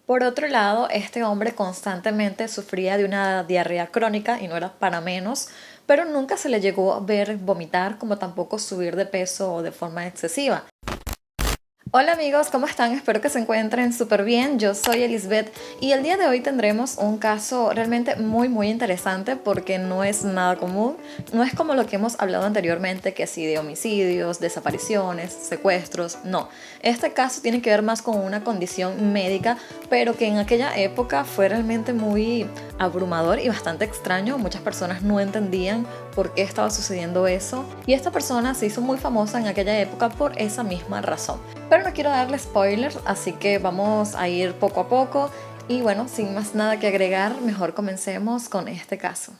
Por otro lado, este hombre constantemente sufría de una diarrea crónica y no era para menos, pero nunca se le llegó a ver vomitar como tampoco subir de peso de forma excesiva. Hola amigos, ¿cómo están? Espero que se encuentren súper bien. Yo soy Elizabeth y el día de hoy tendremos un caso realmente muy interesante porque no es nada común. No es como lo que hemos hablado anteriormente, que sí de homicidios, desapariciones, secuestros. No, este caso tiene que ver más con una condición médica, pero que en aquella época fue realmente muy abrumador y bastante extraño. Muchas personas no entendían por qué estaba sucediendo eso y esta persona se hizo muy famosa en aquella época por esa misma razón. Pero no quiero darle spoilers, así que vamos a ir poco a poco y bueno, sin más nada que agregar, mejor comencemos con este caso.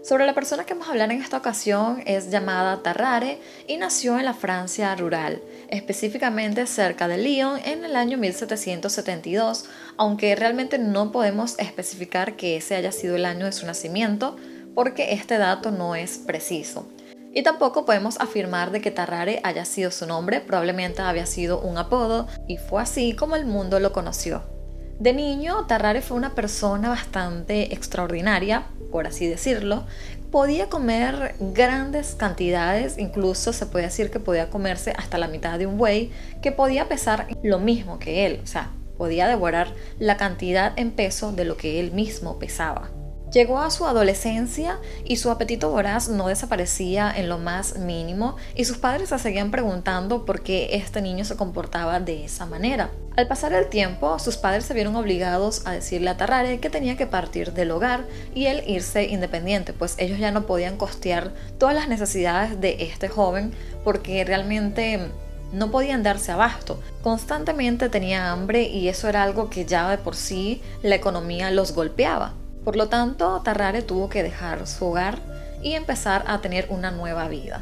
Sobre la persona que vamos a hablar en esta ocasión es llamada Tarrare y nació en la Francia rural, específicamente cerca de Lyon en el año 1772, aunque realmente no podemos especificar que ese haya sido el año de su nacimiento porque este dato no es preciso. Y tampoco podemos afirmar de que Tarrare haya sido su nombre, probablemente había sido un apodo y fue así como el mundo lo conoció. De niño, Tarrare fue una persona bastante extraordinaria, por así decirlo. Podía comer grandes cantidades, incluso se puede decir que podía comerse hasta la mitad de un buey, que podía pesar lo mismo que él, o sea, podía devorar la cantidad en peso de lo que él mismo pesaba. Llegó a su adolescencia y su apetito voraz no desaparecía en lo más mínimo y sus padres se seguían preguntando por qué este niño se comportaba de esa manera. Al pasar el tiempo, sus padres se vieron obligados a decirle a Tarrare que tenía que partir del hogar y él irse independiente, pues ellos ya no podían costear todas las necesidades de este joven porque realmente no podían darse abasto. Constantemente tenía hambre y eso era algo que ya de por sí la economía los golpeaba. Por lo tanto, Tarrare tuvo que dejar su hogar y empezar a tener una nueva vida.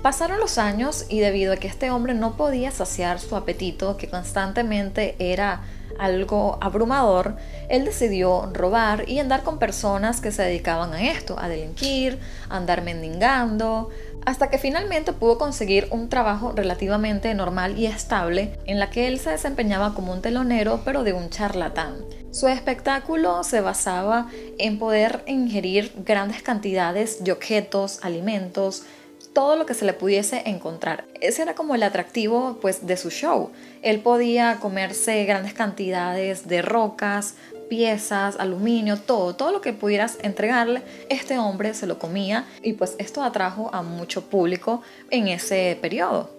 Pasaron los años y debido a que este hombre no podía saciar su apetito, que constantemente era algo abrumador, él decidió robar y andar con personas que se dedicaban a esto, a delinquir, a andar mendigando, hasta que finalmente pudo conseguir un trabajo relativamente normal y estable en la que él se desempeñaba como un telonero pero de un charlatán. Su espectáculo se basaba en poder ingerir grandes cantidades de objetos, alimentos, todo lo que se le pudiese encontrar. Ese era como el atractivo pues de su show. Él podía comerse grandes cantidades de rocas, piezas, aluminio, todo lo que pudieras entregarle, este hombre se lo comía y pues esto atrajo a mucho público en ese periodo.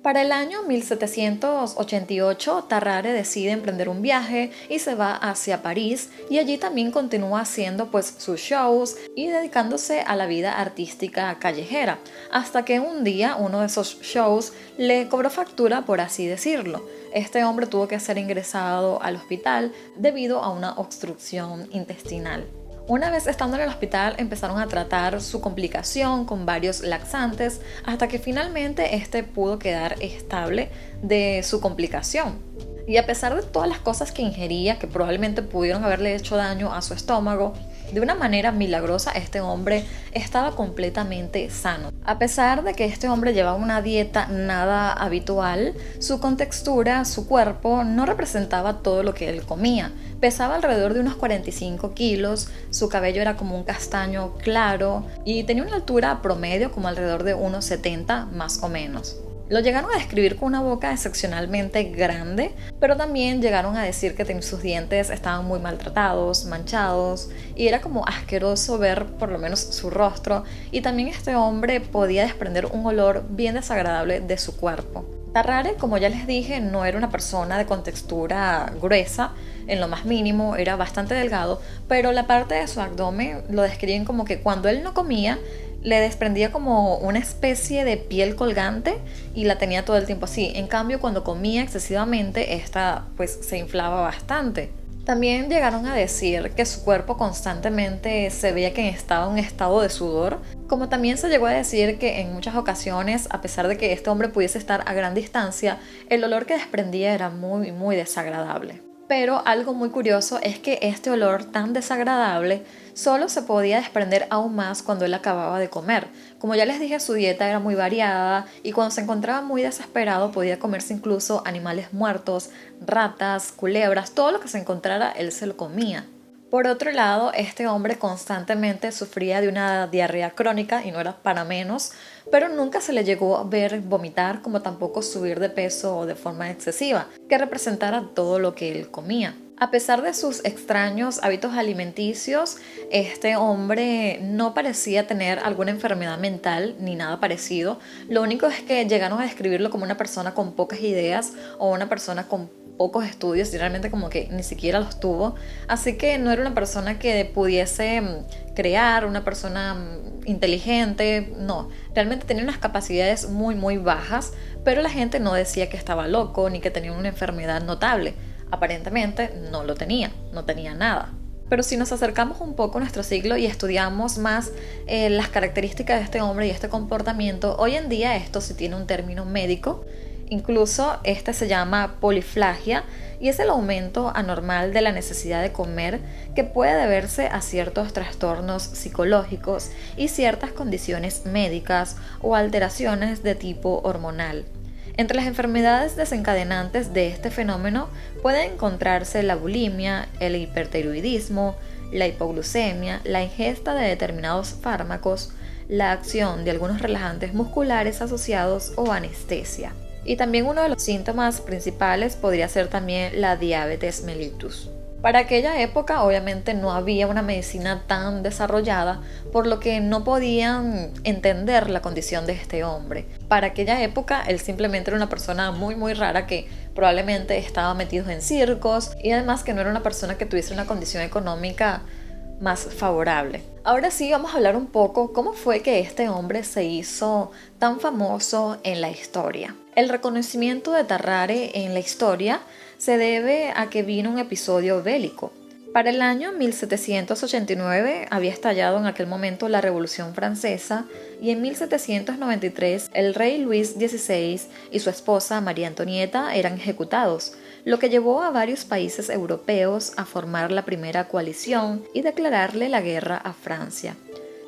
Para el año 1788, Tarrare decide emprender un viaje y se va hacia París y allí también continúa haciendo pues sus shows y dedicándose a la vida artística callejera, hasta que un día uno de esos shows le cobró factura, por así decirlo. Este hombre tuvo que ser ingresado al hospital debido a una obstrucción intestinal. Una vez estando en el hospital empezaron a tratar su complicación con varios laxantes hasta que finalmente este pudo quedar estable de su complicación. Y a pesar de todas las cosas que ingería que probablemente pudieron haberle hecho daño a su estómago, de una manera milagrosa este hombre estaba completamente sano. A pesar de que este hombre llevaba una dieta nada habitual, su contextura, su cuerpo no representaba todo lo que él comía. Pesaba alrededor de unos 45 kilos, su cabello era como un castaño claro y tenía una altura promedio como alrededor de unos 70 más o menos. Lo llegaron a describir con una boca excepcionalmente grande, pero también llegaron a decir que sus dientes estaban muy maltratados, manchados, y era como asqueroso ver por lo menos su rostro, y también este hombre podía desprender un olor bien desagradable de su cuerpo. Tarrare, como ya les dije, no era una persona de contextura gruesa, en lo más mínimo, era bastante delgado, pero la parte de su abdomen lo describen como que cuando él no comía, le desprendía como una especie de piel colgante y la tenía todo el tiempo así. En cambio, cuando comía excesivamente, esta pues se inflaba bastante. También llegaron a decir que su cuerpo constantemente se veía que estaba en un estado de sudor, como también se llegó a decir que en muchas ocasiones, a pesar de que este hombre pudiese estar a gran distancia, el olor que desprendía era muy desagradable. Pero algo muy curioso es que este olor tan desagradable solo se podía desprender aún más cuando él acababa de comer. Como ya les dije, su dieta era muy variada y cuando se encontraba muy desesperado podía comerse incluso animales muertos, ratas, culebras, todo lo que se encontrara él se lo comía. Por otro lado, este hombre constantemente sufría de una diarrea crónica y no era para menos, pero nunca se le llegó a ver vomitar como tampoco subir de peso de forma excesiva, que representara todo lo que él comía. A pesar de sus extraños hábitos alimenticios, este hombre no parecía tener alguna enfermedad mental ni nada parecido. Lo único es que llegaron a describirlo como una persona con pocas ideas o una persona con pocos estudios y realmente como que ni siquiera los tuvo, así que no era una persona que pudiese crear, una persona inteligente, no, realmente tenía unas capacidades muy bajas, pero la gente no decía que estaba loco ni que tenía una enfermedad notable, aparentemente no lo tenía, no tenía nada. Pero si nos acercamos un poco a nuestro siglo y estudiamos más las características de este hombre y este comportamiento, hoy en día esto sí tiene un término médico. Incluso este se llama poliflagia y es el aumento anormal de la necesidad de comer que puede deberse a ciertos trastornos psicológicos y ciertas condiciones médicas o alteraciones de tipo hormonal. Entre las enfermedades desencadenantes de este fenómeno pueden encontrarse la bulimia, el hipertiroidismo, la hipoglucemia, la ingesta de determinados fármacos, la acción de algunos relajantes musculares asociados o anestesia. Y también uno de los síntomas principales podría ser también la diabetes mellitus. Para aquella época obviamente no había una medicina tan desarrollada, por lo que no podían entender la condición de este hombre. Para aquella época él simplemente era una persona muy rara que probablemente estaba metido en circos y además que no era una persona que tuviese una condición económica más favorable. Ahora sí vamos a hablar un poco cómo fue que este hombre se hizo tan famoso en la historia. El reconocimiento de Tarrare en la historia se debe a que vino un episodio bélico. Para el año 1789 había estallado en aquel momento la Revolución Francesa y en 1793 el rey Luis XVI y su esposa María Antonieta eran ejecutados, lo que llevó a varios países europeos a formar la primera coalición y declararle la guerra a Francia.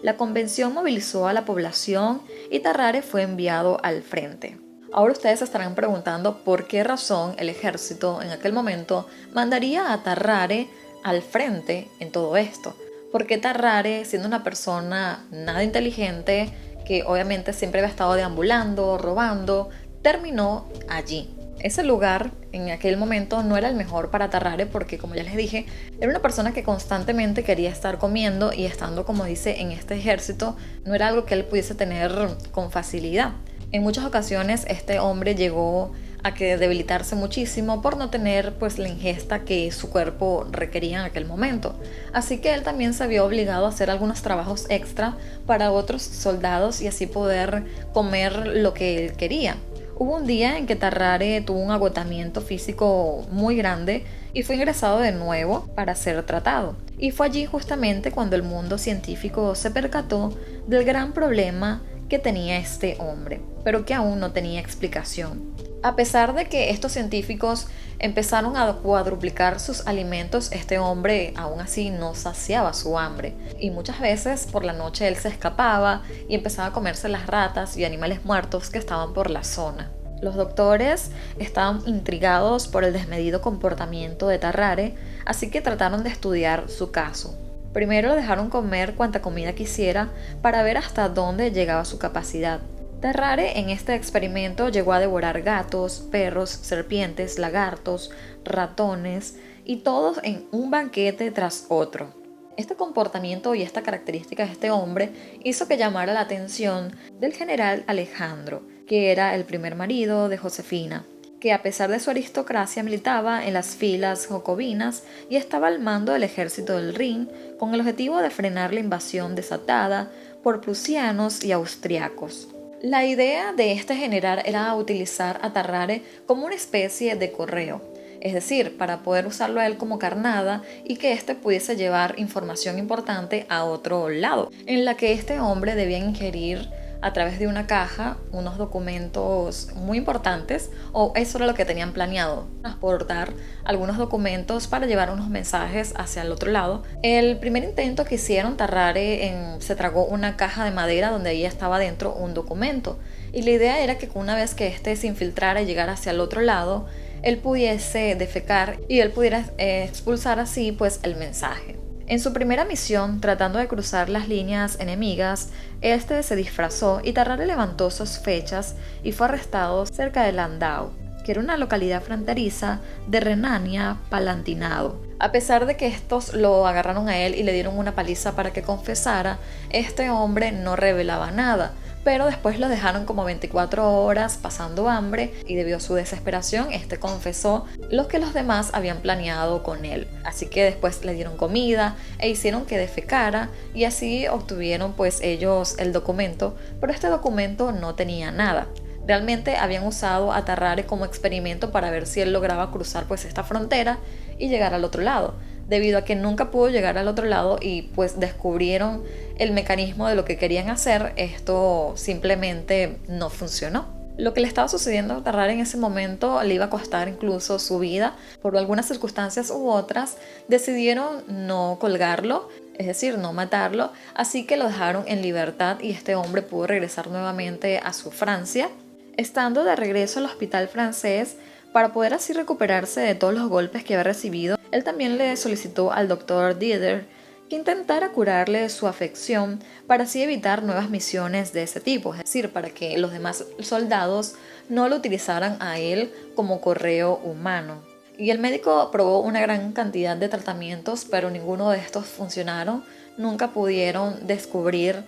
La convención movilizó a la población y Tarrare fue enviado al frente. Ahora ustedes se estarán preguntando por qué razón el ejército en aquel momento mandaría a Tarrare al frente en todo esto. Porque Tarrare, siendo una persona nada inteligente, que obviamente siempre había estado deambulando, robando, terminó allí. Ese lugar en aquel momento no era el mejor para Tarrare porque, como ya les dije, era una persona que constantemente quería estar comiendo y estando, como dice, en este ejército, no era algo que él pudiese tener con facilidad. En muchas ocasiones este hombre llegó a que debilitarse muchísimo por no tener pues la ingesta que su cuerpo requería en aquel momento. Así que él también se vio obligado a hacer algunos trabajos extra para otros soldados y así poder comer lo que él quería. Hubo un día en que Tarrare tuvo un agotamiento físico muy grande y fue ingresado de nuevo para ser tratado. Y fue allí justamente cuando el mundo científico se percató del gran problema que tenía este hombre, pero que aún no tenía explicación. A pesar de que estos científicos empezaron a cuadruplicar sus alimentos, este hombre aún así no saciaba su hambre. Y muchas veces por la noche él se escapaba y empezaba a comerse las ratas y animales muertos que estaban por la zona. Los doctores estaban intrigados por el desmedido comportamiento de Tarrare, así que trataron de estudiar su caso. Primero lo dejaron comer cuanta comida quisiera para ver hasta dónde llegaba su capacidad. Tarrare en este experimento llegó a devorar gatos, perros, serpientes, lagartos, ratones y todos en un banquete tras otro. Este comportamiento y esta característica de este hombre hizo que llamara la atención del general Alejandro, que era el primer marido de Josefina, que a pesar de su aristocracia militaba en las filas jacobinas y estaba al mando del ejército del Rin con el objetivo de frenar la invasión desatada por prusianos y austriacos. La idea de este general era utilizar a Tarrare como una especie de correo, es decir, para poder usarlo a él como carnada y que éste pudiese llevar información importante a otro lado, en la que este hombre debía ingerir a través de una caja unos documentos muy importantes, o eso era lo que tenían planeado, transportar algunos documentos para llevar unos mensajes hacia el otro lado. El primer intento que hicieron, Tarrare se tragó una caja de madera donde ahí estaba dentro un documento, y la idea era que una vez que este se infiltrara y llegara hacia el otro lado, él pudiese defecar y él pudiera expulsar así pues el mensaje. En su primera misión, tratando de cruzar las líneas enemigas, este se disfrazó y Tarrare levantó sospechas y fue arrestado cerca de Landau, que era una localidad fronteriza de Renania-Palatinado. A pesar de que estos lo agarraron a él y le dieron una paliza para que confesara, este hombre no revelaba nada, pero después lo dejaron como 24 horas pasando hambre y debido a su desesperación, este confesó lo que los demás habían planeado con él. Así que después le dieron comida e hicieron que defecara y así obtuvieron pues ellos el documento, pero este documento no tenía nada. Realmente habían usado a Tarrare como experimento para ver si él lograba cruzar pues esta frontera y llegar al otro lado. Debido a que nunca pudo llegar al otro lado y pues descubrieron el mecanismo de lo que querían hacer, esto simplemente no funcionó. Lo que le estaba sucediendo a Tarrare en ese momento le iba a costar incluso su vida. Por algunas circunstancias u otras decidieron no colgarlo, es decir, no matarlo, así que lo dejaron en libertad y este hombre pudo regresar nuevamente a su Francia. Estando de regreso al hospital francés, para poder así recuperarse de todos los golpes que había recibido, él también le solicitó al doctor Dieder que intentara curarle su afección para así evitar nuevas misiones de ese tipo, es decir, para que los demás soldados no lo utilizaran a él como correo humano. Y el médico probó una gran cantidad de tratamientos, pero ninguno de estos funcionaron. Nunca pudieron descubrir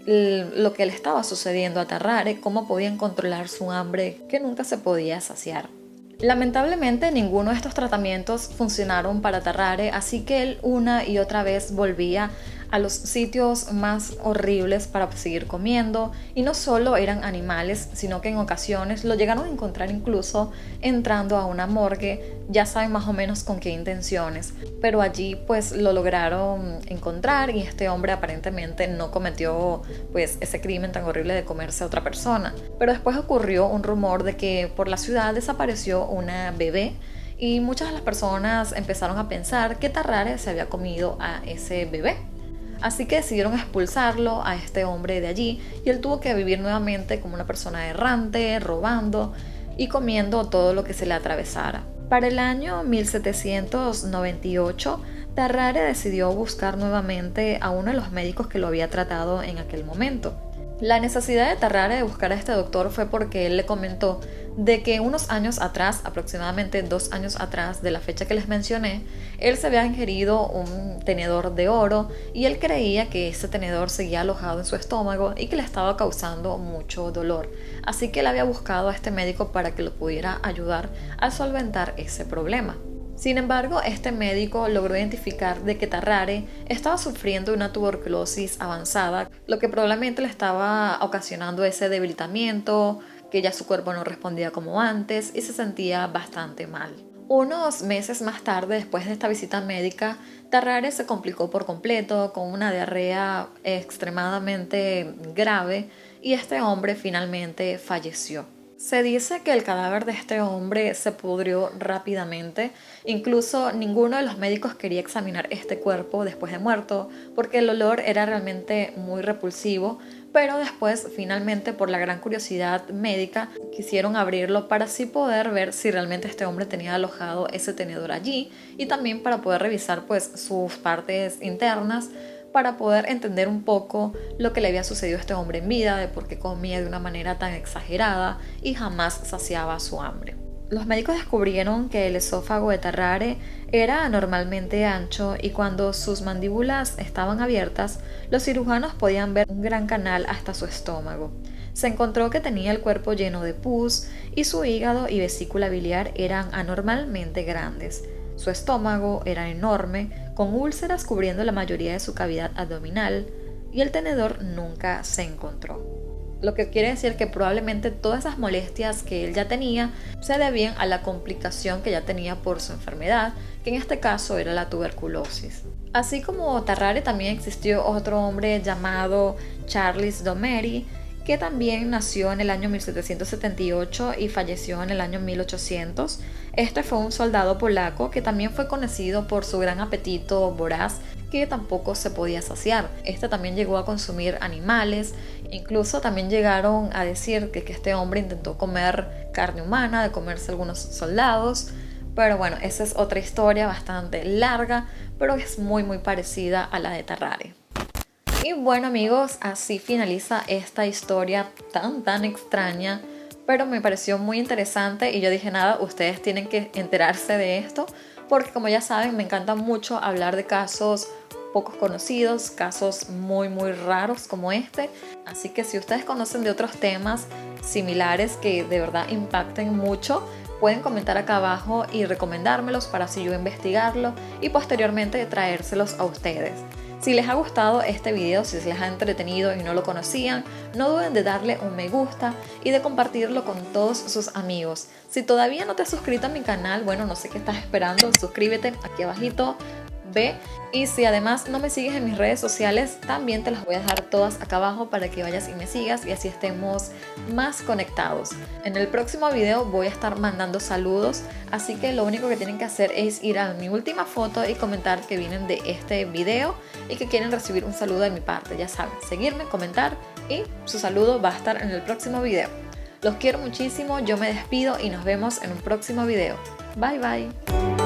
lo que le estaba sucediendo a Tarrare, cómo podían controlar su hambre que nunca se podía saciar. Lamentablemente ninguno de estos tratamientos funcionaron para Tarrare, así que él una y otra vez volvía a los sitios más horribles para seguir comiendo, y no solo eran animales, sino que en ocasiones lo llegaron a encontrar incluso entrando a una morgue. Ya saben más o menos con qué intenciones, pero allí pues lo lograron encontrar y este hombre aparentemente no cometió pues ese crimen tan horrible de comerse a otra persona. Pero después ocurrió un rumor de que por la ciudad desapareció una bebé y muchas de las personas empezaron a pensar que Tarrare se había comido a ese bebé. Así que decidieron expulsarlo a este hombre de allí y él tuvo que vivir nuevamente como una persona errante, robando y comiendo todo lo que se le atravesara. Para el año 1798, Tarrare decidió buscar nuevamente a uno de los médicos que lo había tratado en aquel momento. La necesidad de Tarrare de buscar a este doctor fue porque él le comentó de que unos años atrás, aproximadamente 2 años atrás de la fecha que les mencioné, él se había ingerido un tenedor de oro y él creía que ese tenedor seguía alojado en su estómago y que le estaba causando mucho dolor. Así que él había buscado a este médico para que lo pudiera ayudar a solventar ese problema. Sin embargo, este médico logró identificar de que Tarrare estaba sufriendo una tuberculosis avanzada, lo que probablemente le estaba ocasionando ese debilitamiento, que ya su cuerpo no respondía como antes y se sentía bastante mal. Unos meses más tarde, después de esta visita médica, Tarrare se complicó por completo con una diarrea extremadamente grave y este hombre finalmente falleció. Se dice que el cadáver de este hombre se pudrió rápidamente, incluso ninguno de los médicos quería examinar este cuerpo después de muerto porque el olor era realmente muy repulsivo, pero después finalmente por la gran curiosidad médica quisieron abrirlo para así poder ver si realmente este hombre tenía alojado ese tenedor allí y también para poder revisar pues sus partes internas, para poder entender un poco lo que le había sucedido a este hombre en vida, de por qué comía de una manera tan exagerada y jamás saciaba su hambre. Los médicos descubrieron que el esófago de Tarrare era anormalmente ancho y cuando sus mandíbulas estaban abiertas, los cirujanos podían ver un gran canal hasta su estómago. Se encontró que tenía el cuerpo lleno de pus y su hígado y vesícula biliar eran anormalmente grandes. Su estómago era enorme, con úlceras cubriendo la mayoría de su cavidad abdominal, y el tenedor nunca se encontró. Lo que quiere decir que probablemente todas esas molestias que él ya tenía se debían a la complicación que ya tenía por su enfermedad, que en este caso era la tuberculosis. Así como Tarrare, también existió otro hombre llamado Charles Domery, que también nació en el año 1778 y falleció en el año 1800. Este fue un soldado polaco que también fue conocido por su gran apetito voraz, que tampoco se podía saciar. Este también llegó a consumir animales, incluso también llegaron a decir que este hombre intentó comer carne humana, de comerse algunos soldados. Pero bueno, esa es otra historia bastante larga, pero es muy parecida a la de Tarrare. Y bueno amigos, así finaliza esta historia tan extraña, pero me pareció muy interesante y yo dije nada, ustedes tienen que enterarse de esto, porque como ya saben me encanta mucho hablar de casos pocos conocidos, casos muy raros como este. Así que si ustedes conocen de otros temas similares que de verdad impacten mucho, pueden comentar acá abajo y recomendármelos para así yo investigarlo y posteriormente traérselos a ustedes. Si les ha gustado este video, si se les ha entretenido y no lo conocían, no duden de darle un me gusta y de compartirlo con todos sus amigos. Si todavía no te has suscrito a mi canal, bueno, no sé qué estás esperando, suscríbete aquí abajito, ve. Y si además no me sigues en mis redes sociales, también te las voy a dejar todas acá abajo para que vayas y me sigas y así estemos más conectados. En el próximo video voy a estar mandando saludos, así que lo único que tienen que hacer es ir a mi última foto y comentar que vienen de este video y que quieren recibir un saludo de mi parte. Ya saben, seguirme, comentar y su saludo va a estar en el próximo video. Los quiero muchísimo, yo me despido y nos vemos en un próximo video. Bye bye.